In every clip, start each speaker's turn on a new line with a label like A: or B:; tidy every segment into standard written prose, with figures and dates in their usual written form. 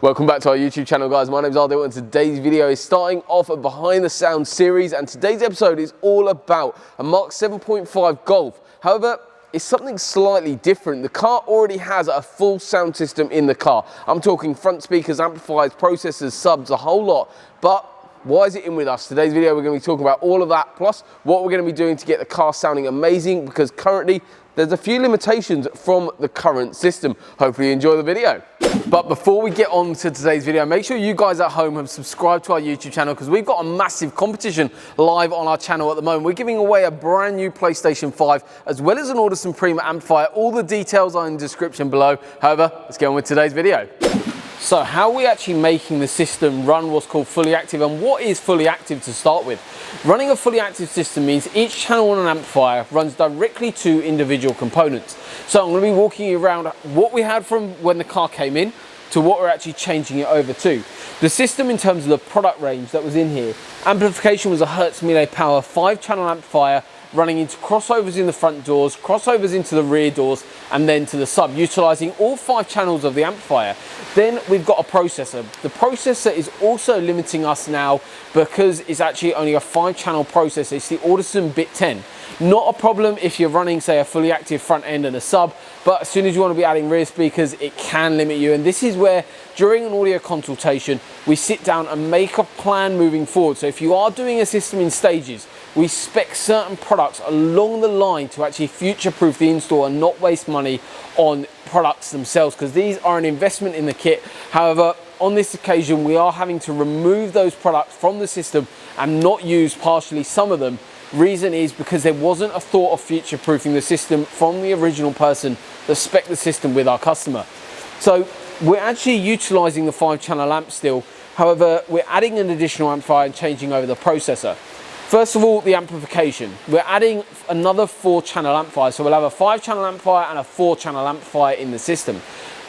A: Welcome back to our YouTube channel, guys. My name is Ardil and today's video is starting off a behind the sound series, and today's episode is all about a Mk7.5 Golf. However, it's something slightly different. The car already has a full sound system in the car. I'm talking front speakers, amplifiers, processors, subs, a whole lot. But why is it in with us? Today's video we're going to be talking about all of that, plus what we're going to be doing to get the car sounding amazing, because currently there's a few limitations from the current system. Hopefully you enjoy the video. But before we get on to today's video, make sure you guys at home have subscribed to our YouTube channel, because we've got a massive competition live on our channel at the moment. We're giving away a brand new PlayStation 5 as well as an Audison Prima amplifier. All the details are in the description below. However, let's get on with today's video. So how are we actually making the system run what's called fully active, and what is fully active to start with? Running a fully active system means each channel on an amplifier runs directly to individual components. So I'm going to be walking you around what we had from when the car came in to what we're actually changing it over to. The system in terms of the product range that was in here, amplification was a Hertz Mille Power 5-channel amplifier running into crossovers in the front doors, crossovers into the rear doors, and then to the sub, utilizing all 5 channels of the amplifier. Then we've got a processor. The processor is also limiting us now because it's actually only a 5-channel processor. It's the Audison Bit Ten. Not a problem if you're running, say, a fully active front end and a sub, but as soon as you want to be adding rear speakers, it can limit you. And this is where, during an audio consultation, we sit down and make a plan moving forward. So if you are doing a system in stages, we spec certain products along the line to actually future-proof the install and not waste money on products themselves, because these are an investment in the kit. However, on this occasion, we are having to remove those products from the system and not use partially some of them. Reason is because there wasn't a thought of future-proofing the system from the original person that spec'd the system with our customer. So we're actually utilizing the 5-channel amp still. However, we're adding an additional amplifier and changing over the processor. First of all, the amplification. We're adding another 4-channel amplifier. So we'll have a 5-channel amplifier and a 4-channel amplifier in the system.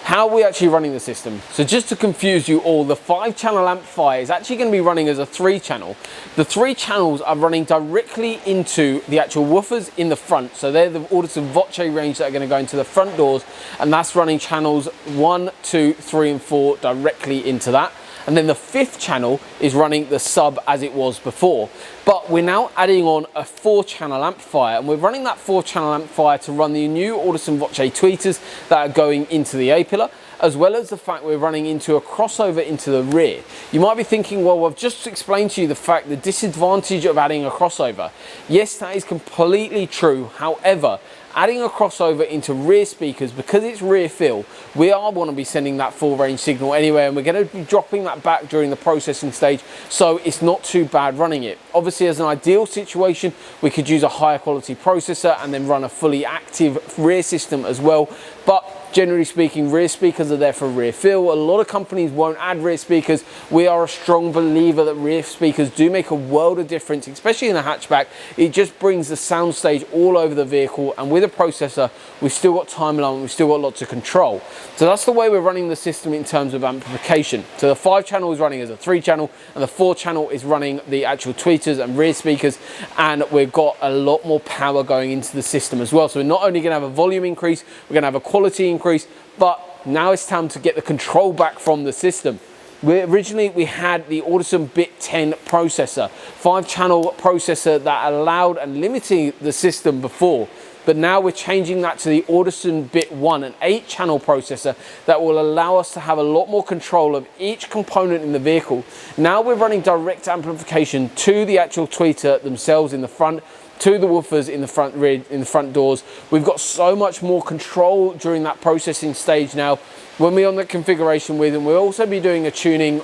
A: How are we actually running the system? So just to confuse you all, the 5-channel amplifier is actually going to be running as a 3-channel. The 3 channels are running directly into the actual woofers in the front. So they're the Audison Volkswagen range that are going to go into the front doors, and that's running channels 1, 2, 3 and 4 directly into that. And then the 5th channel is running the sub as it was before. But we're now adding on a 4-channel amplifier, and we're running that 4-channel amplifier to run the new Audison Volkswagen tweeters that are going into the A-pillar, as well as the fact we're running into a crossover into the rear. You might be thinking, well, I've just explained to you the disadvantage of adding a crossover. Yes, that is completely true. However, adding a crossover into rear speakers, because it's rear fill, we are want to be sending that full range signal anyway, and we're going to be dropping that back during the processing stage, so it's not too bad running it. Obviously, as an ideal situation, we could use a higher quality processor and then run a fully active rear system as well. But generally speaking, rear speakers are there for rear fill. A lot of companies won't add rear speakers. We are a strong believer that rear speakers do make a world of difference, especially in a hatchback. It just brings the sound stage all over the vehicle, and with a processor, we've still got time alignment, we've still got lots of control. So that's the way we're running the system in terms of amplification. So the 5-channel is running as a 3-channel, and the 4-channel is running the actual tweeters and rear speakers, and we've got a lot more power going into the system as well. So we're not only going to have a volume increase, we're going to have a quality increase, but now it's time to get the control back from the system. Originally we had the Audison Bit Ten processor, 5-channel processor that allowed and limiting the system before, but now we're changing that to the Audison Bit One, an 8-channel processor that will allow us to have a lot more control of each component in the vehicle. Now we're running direct amplification to the actual tweeter themselves in the front, to the woofers in the front rear, in the front doors. We've got so much more control during that processing stage now when we're on the configuration with, and we'll also be doing a tuning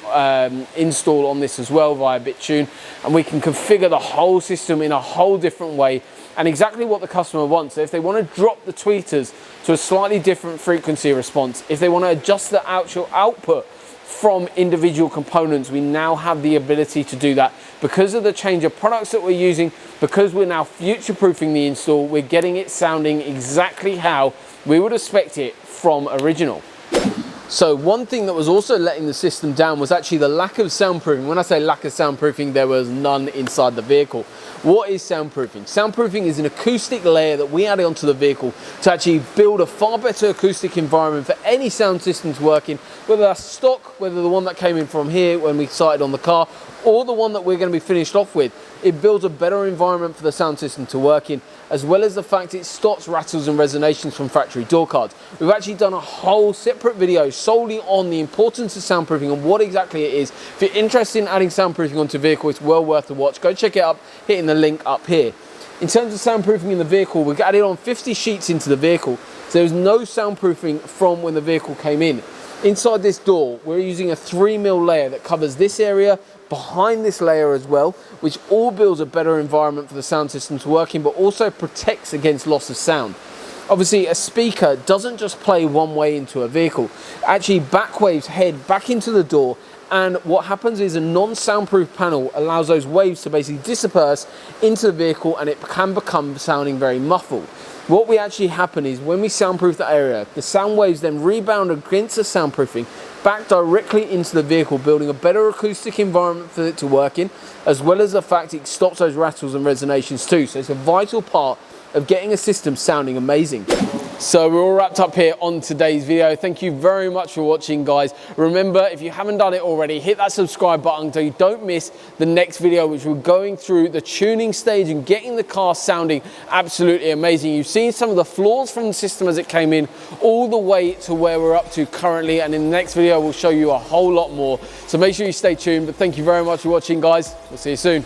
A: install on this as well via BitTune, and we can configure the whole system in a whole different way and exactly what the customer wants. So if they want to drop the tweeters to a slightly different frequency response, if they want to adjust the actual output from individual components, we now have the ability to do that. Because of the change of products that we're using, because we're now future-proofing the install, we're getting it sounding exactly how we would expect it from original. So one thing that was also letting the system down was actually the lack of soundproofing. When I say lack of soundproofing, there was none inside the vehicle. What is soundproofing? Soundproofing is an acoustic layer that we added onto the vehicle to actually build a far better acoustic environment for any sound systems working, whether that's stock, whether the one that came in from here when we sighted on the car, or the one that we're going to be finished off with. It builds a better environment for the sound system to work in, as well as the fact it stops rattles and resonations from factory door cards. We've actually done a whole separate video solely on the importance of soundproofing and what exactly it is. If you're interested in adding soundproofing onto a vehicle, it's well worth the watch. Go check it up, hitting the link up here. In terms of soundproofing in the vehicle, we've added on 50 sheets into the vehicle, so there's no soundproofing from when the vehicle came in. Inside this door, we're using a 3mm layer that covers this area, behind this layer as well, which all builds a better environment for the sound system to work in, but also protects against loss of sound. Obviously, a speaker doesn't just play one way into a vehicle. It actually back waves head back into the door, and what happens is a non-soundproof panel allows those waves to basically disperse into the vehicle, and it can become sounding very muffled. What we actually happen is when we soundproof the area, the sound waves then rebound against the soundproofing back directly into the vehicle, building a better acoustic environment for it to work in, as well as the fact it stops those rattles and resonations too. So it's a vital part of getting a system sounding amazing. So we're all wrapped up here on today's video. Thank you very much for watching, guys. Remember, if you haven't done it already, hit that subscribe button so you don't miss the next video, which we're going through the tuning stage and getting the car sounding absolutely amazing. You've seen some of the flaws from the system as it came in, all the way to where we're up to currently, and in the next video we'll show you a whole lot more. So make sure you stay tuned, but thank you very much for watching, guys. We'll see you soon.